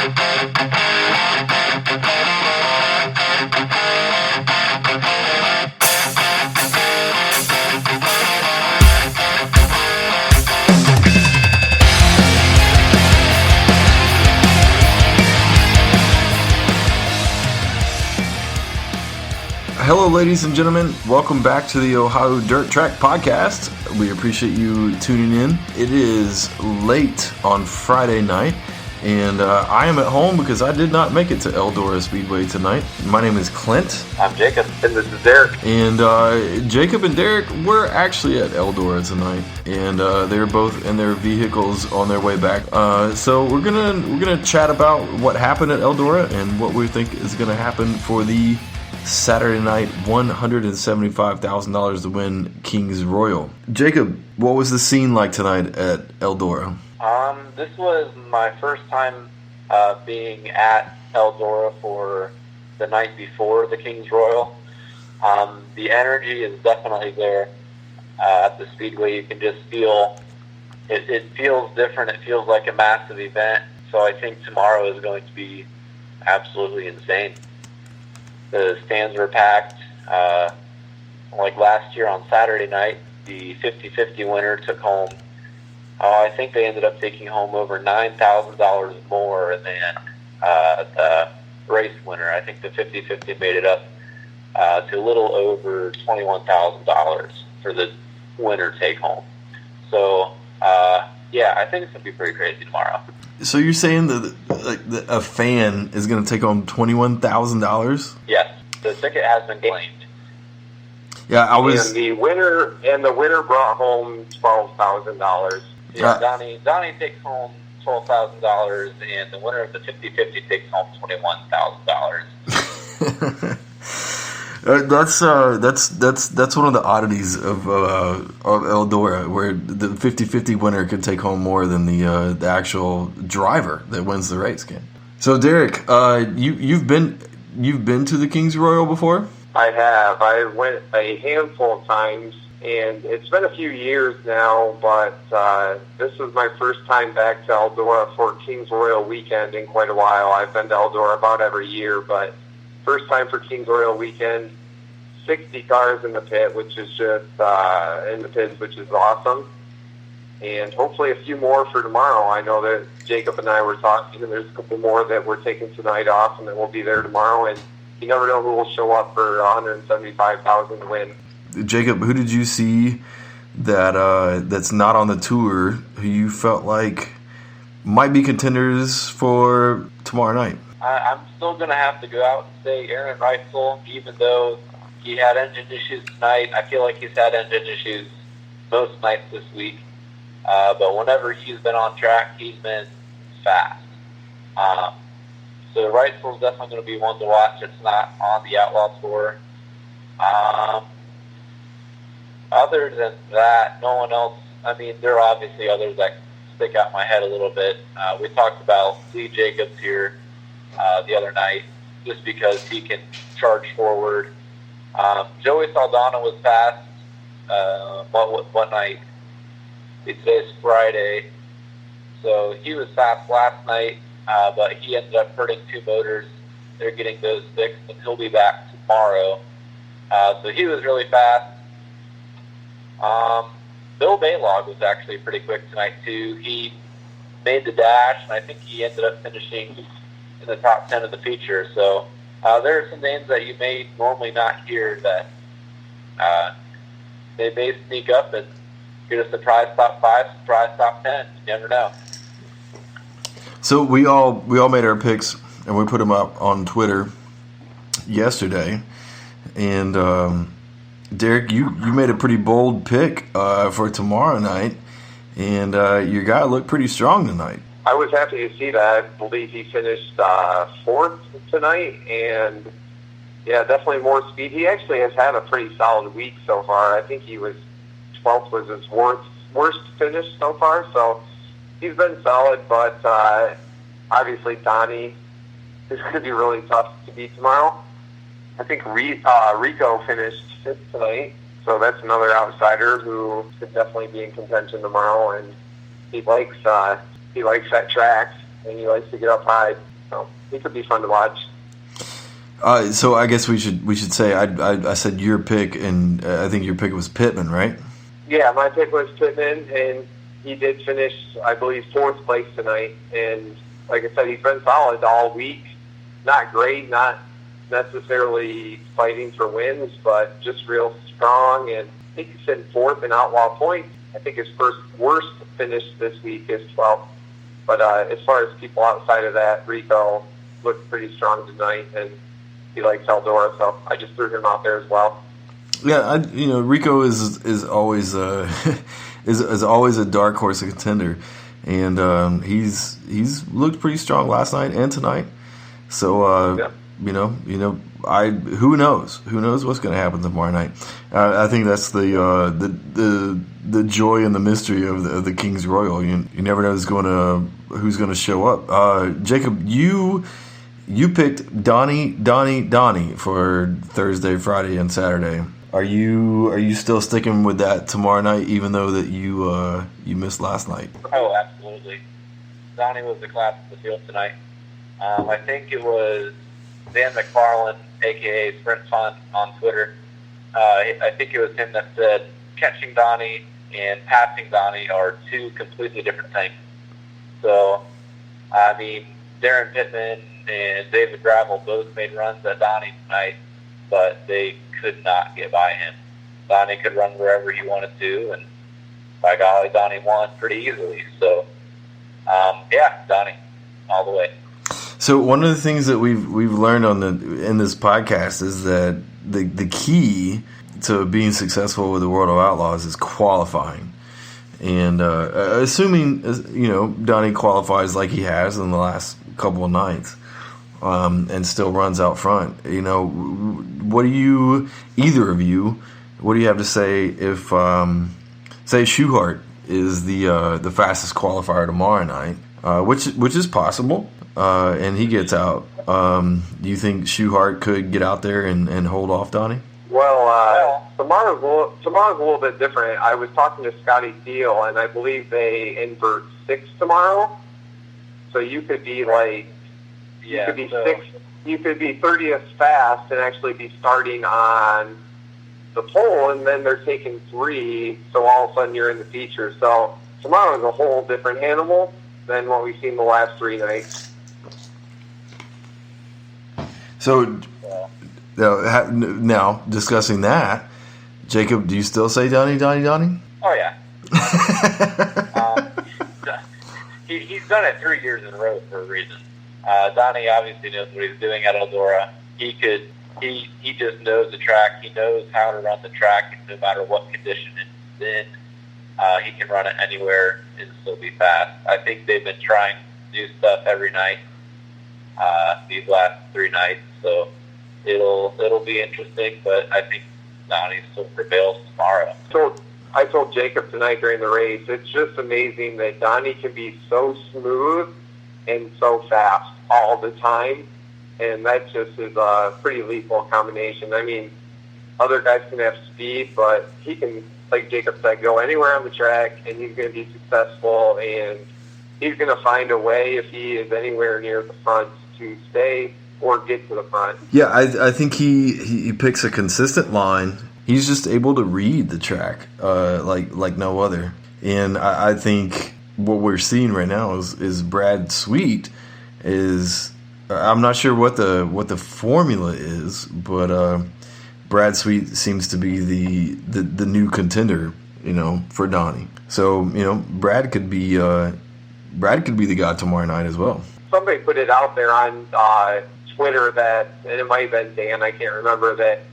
Hello, ladies and gentlemen. Welcome back to the Ohio Dirt Track Podcast. We appreciate you tuning in. It is late on Friday night, and I am at home because I did not make it to Eldora Speedway tonight. My name is Clint. I'm Jacob, and this is Derrick. And Jacob and Derrick were actually at Eldora tonight, and they're both in their vehicles on their way back. So we're gonna chat about what happened at Eldora and what we think is gonna happen for the Saturday night $175,000 to win Kings Royal. Jacob, what was the scene like tonight at Eldora? This was my first time being at Eldora for the night before the Kings Royal. The energy is definitely there at the Speedway. You can just feel it. It feels different. It feels like a massive event. So I think tomorrow is going to be absolutely insane. The stands were packed. Like last year on Saturday night, the 50-50 winner took home, I think they ended up taking home over $9,000 more than the race winner. I think the 50-50 made it up to a little over $21,000 for the winner take home. So, yeah, I think it's going to be pretty crazy tomorrow. So you're saying that a fan is going to take home $21,000? Yes, the ticket has been claimed. Yeah, I was. And the winner brought home $12,000. Yeah, Donnie takes home $12,000, and the winner of the 50-50 takes home $21,000. That's one of the oddities of Eldora, where the 50-50 winner could take home more than the actual driver that wins the race can. So Derrick, you've been to the Kings Royal before? I have. I went a handful of times, and it's been a few years now, but this was my first time back to Eldora for Kings Royal weekend in quite a while. I've been to Eldora about every year, but first time for Kings Royal weekend. 60 cars in the pit, which is just in the pits, which is awesome. And hopefully a few more for tomorrow. I know that Jacob and I were talking, and there's a couple more that we're taking tonight off, and then we'll be there tomorrow. And you never know who will show up for $175,000 to win. Jacob, who did you see that's not on the tour who you felt like might be contenders for tomorrow night? I'm still going to have to go out and say Aaron Reitzel, even though he had engine issues tonight. I feel like he's had engine issues most nights this week. But whenever he's been on track, he's been fast. So Reitzel's definitely going to be one to watch. It's not on the Outlaw Tour. Other than that, no one else. I mean, there are obviously others that stick out in my head a little bit. We talked about Lee Jacobs here the other night, just because he can charge forward. Joey Saldana was fast. What night? Today's Friday, so he was fast last night, but he ended up hurting two motors. They're getting those fixed, and he'll be back tomorrow. So he was really fast. Bill Baylog was actually pretty quick tonight too. He made the dash, and I think he ended up finishing in the top 10 of the feature. So there are some names that you may normally not hear that they may sneak up and get a surprise top 5, surprise top 10. You never know. So we all made our picks, and we put them up on Twitter yesterday. And Derrick, you made a pretty bold pick for tomorrow night, and your guy looked pretty strong tonight. I was happy to see that. I believe he finished fourth tonight, and yeah, definitely more speed. He actually has had a pretty solid week so far. I think he was 12th was his worst finish so far, so he's been solid, but obviously Donnie is going to be really tough to beat tomorrow. I think Rico finished fifth tonight, so that's another outsider who could definitely be in contention tomorrow, and he likes that track, and he likes to get up high. So he could be fun to watch. So I guess we should say I said your pick, and I think your pick was Pittman, right? Yeah, my pick was Pittman, and he did finish, I believe, 4th place tonight. And like I said, he's been solid all week. Not great, not necessarily fighting for wins, but just real strong. And I think he's in 4th in outlaw points. I think his first worst finish this week is 12th. But as far as people outside of that, Rico looked pretty strong tonight, and he likes Eldora, so I just threw him out there as well. Yeah, Rico is always is always a dark horse contender, and he's looked pretty strong last night and tonight. So Yeah. who knows what's going to happen tomorrow night. I think that's the joy and the mystery of the King's Royal. You never know who's going to show up. Jacob, you picked Donnie for Thursday, Friday, and Saturday. Are you still sticking with that tomorrow night, even though that you missed last night? Oh, absolutely. Donnie was the class of the field tonight. I think it was Dan McFarland, a.k.a. Sprint Fun, on Twitter. I think it was him that said catching Donnie and passing Donnie are two completely different things. So, I mean, Darren Pittman and David Gravel both made runs at Donnie tonight, but they could not get by him. Donnie could run wherever he wanted to, and by golly, Donnie won pretty easily. So, Donnie, all the way. So one of the things that we've learned in this podcast is that the key to being successful with the World of Outlaws is qualifying. And assuming Donnie qualifies like he has in the last couple of nights, and still runs out front, what do you have to say if say Schuchart is the fastest qualifier tomorrow night, which is possible, and he gets out? Do you think Schuchart could get out there and hold off Donnie? Well, tomorrow's a little bit different. I was talking to Scotty Steele, and I believe they invert 6 tomorrow. So you could be you could be 6. You could be 30th fast and actually be starting on the pole, and then they're taking 3. So all of a sudden you're in the feature. So tomorrow is a whole different animal than what we've seen the last 3 nights. So. Now, discussing that, Jacob, do you still say Donnie? Oh, yeah. He's done it 3 years in a row for a reason. Donnie obviously knows what he's doing at Eldora. He just knows the track. He knows how to run the track no matter what condition it's in. He can run it anywhere and still be fast. I think they've been trying to do stuff every night these last 3 nights, so it'll be interesting, but I think Donnie still prevails tomorrow. So I told Jacob tonight during the race, it's just amazing that Donnie can be so smooth and so fast all the time, and that just is a pretty lethal combination. I mean, other guys can have speed, but he can, like Jacob said, go anywhere on the track, and he's going to be successful, and he's going to find a way, if he is anywhere near the front, to stay or get to the front. Yeah, I think he picks a consistent line. He's just able to read the track like no other. And I think what we're seeing right now is Brad Sweet is, I'm not sure what the formula is, but Brad Sweet seems to be the new contender, for Donnie. So Brad could be the guy tomorrow night as well. Somebody put it out there on Twitter that, and it might have been Dan, I can't remember, that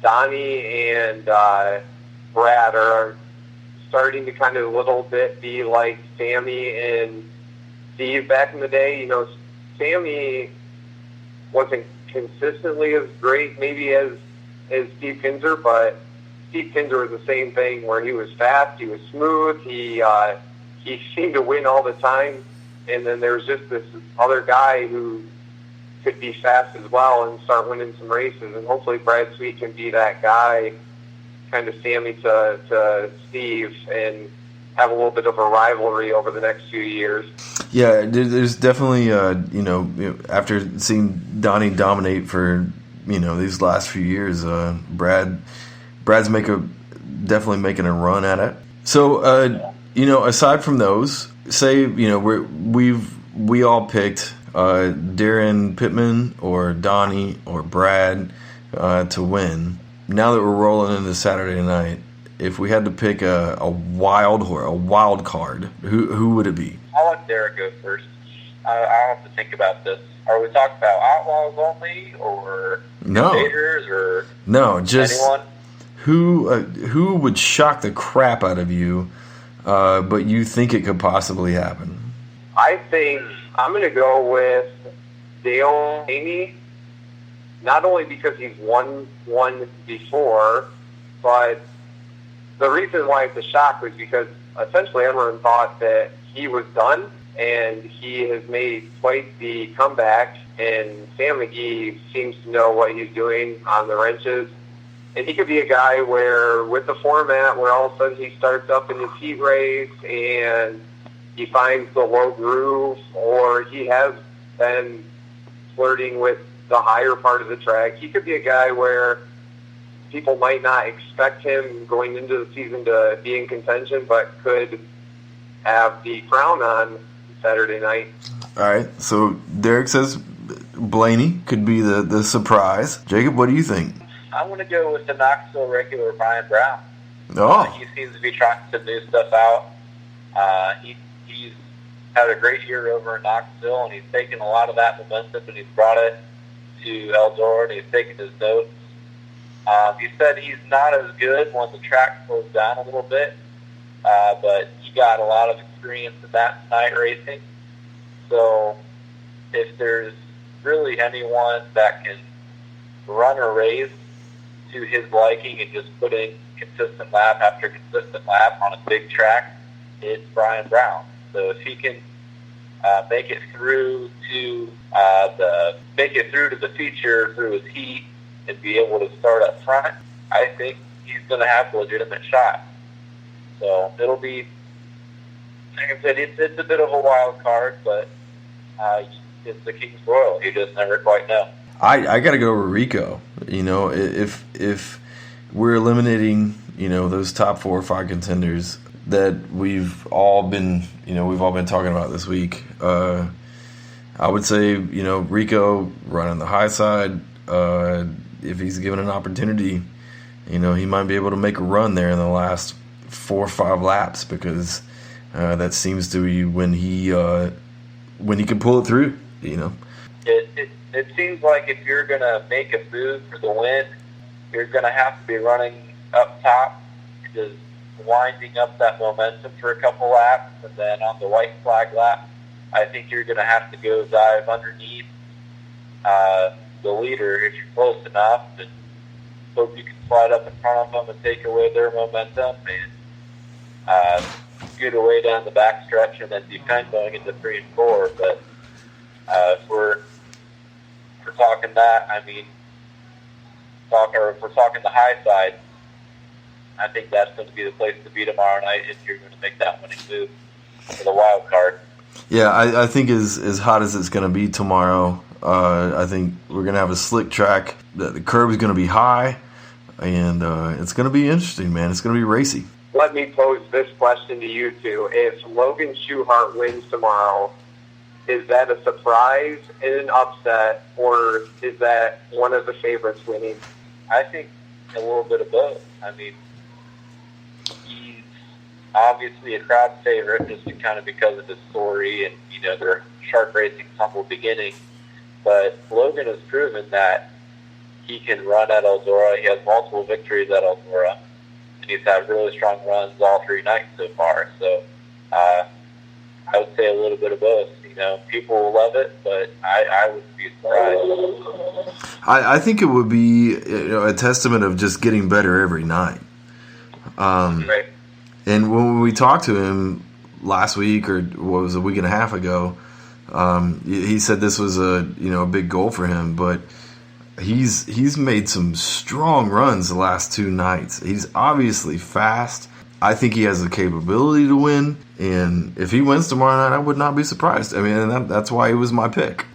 Donnie and Brad are starting to kind of a little bit be like Sammy and Steve back in the day. Sammy wasn't consistently as great maybe as Steve Kinzer, but Steve Kinzer was the same thing where he was fast, he was smooth, he seemed to win all the time, and then there's just this other guy who could be fast as well and start winning some races, and hopefully Brad Sweet can be that guy, kind of Sammy to Steve, and have a little bit of a rivalry over the next few years. Yeah, there's definitely, after seeing Donnie dominate for, these last few years, Brad's definitely making a run at it. So, aside from those, say, we all picked Darren Pittman or Donnie or Brad to win. Now that we're rolling into Saturday night, if we had to pick a wild card, who would it be? I'll let Derrick go first. I'll have to think about this. Are we talking about Outlaws only, or Invaders, or just anyone? Who would shock the crap out of you, but you think it could possibly happen? I think I'm going to go with Dale Haney, not only because he's won one before, but the reason why it's a shock was because essentially everyone thought that he was done, and he has made quite the comeback, and Sam McGee seems to know what he's doing on the wrenches. And he could be a guy where, with the format, where all of a sudden he starts up in his heat race and he finds the low groove, or he has been flirting with the higher part of the track. He could be a guy where people might not expect him going into the season to be in contention, but could have the crown on Saturday night. All right, so Derrick says Blaney could be the surprise. Jacob, what do you think? I'm going to go with the Knoxville regular Brian Brown. Oh. He seems to be trying some new stuff out. He's had a great year over in Knoxville, and he's taken a lot of that momentum and he's brought it to Eldora, and he's taken his notes. He said he's not as good when the track slows down a little bit, but he got a lot of experience in that night racing. So if there's really anyone that can run a race to his liking and just put in consistent lap after consistent lap on a big track, it's Brian Brown. So if he can make it through to the feature through his heat and be able to start up front, I think he's going to have a legitimate shot. So it'll be, like I said, it's a bit of a wild card, but it's the King's Royal. You just never quite know. I got to go with Rico. If we're eliminating, those top 4 or 5 contenders that we've all been talking about this week, I would say, Rico running the high side. If he's given an opportunity, he might be able to make a run there in the last 4 or 5 laps, because that seems to be when he can pull it through. It seems like if you're going to make a move for the win, you're going to have to be running up top, just winding up that momentum for a couple laps, and then on the white flag lap, I think you're going to have to go dive underneath the leader if you're close enough, and hope you can slide up in front of them and take away their momentum and scoot away down the back stretch and then defend going into 3 and 4. But if we're talking that, if we're talking the high side, I think that's going to be the place to be tomorrow night if you're going to make that winning move for the wild card. Yeah, I think as hot as it's going to be tomorrow, I think we're going to have a slick track. The curve is going to be high, and it's going to be interesting, man. It's going to be racy. Let me pose this question to you two. If Logan Schuchart wins tomorrow, is that a surprise and an upset, or is that one of the favorites winning? I think a little bit of both. He's obviously a crowd favorite just kind of because of his story and, their shark racing humble beginning. But Logan has proven that he can run at Eldora. He has multiple victories at Eldora, and he's had really strong runs all 3 nights so far. So I would say a little bit of both. People will love it, but I wouldn't be surprised. I think it would be a testament of just getting better every night. Right. And when we talked to him last week, or what was it, a week and a half ago, he said this was a big goal for him, but he's made some strong runs the last 2 nights. He's obviously fast. I think he has the capability to win, and if he wins tomorrow night, I would not be surprised. I mean, that's why he was my pick.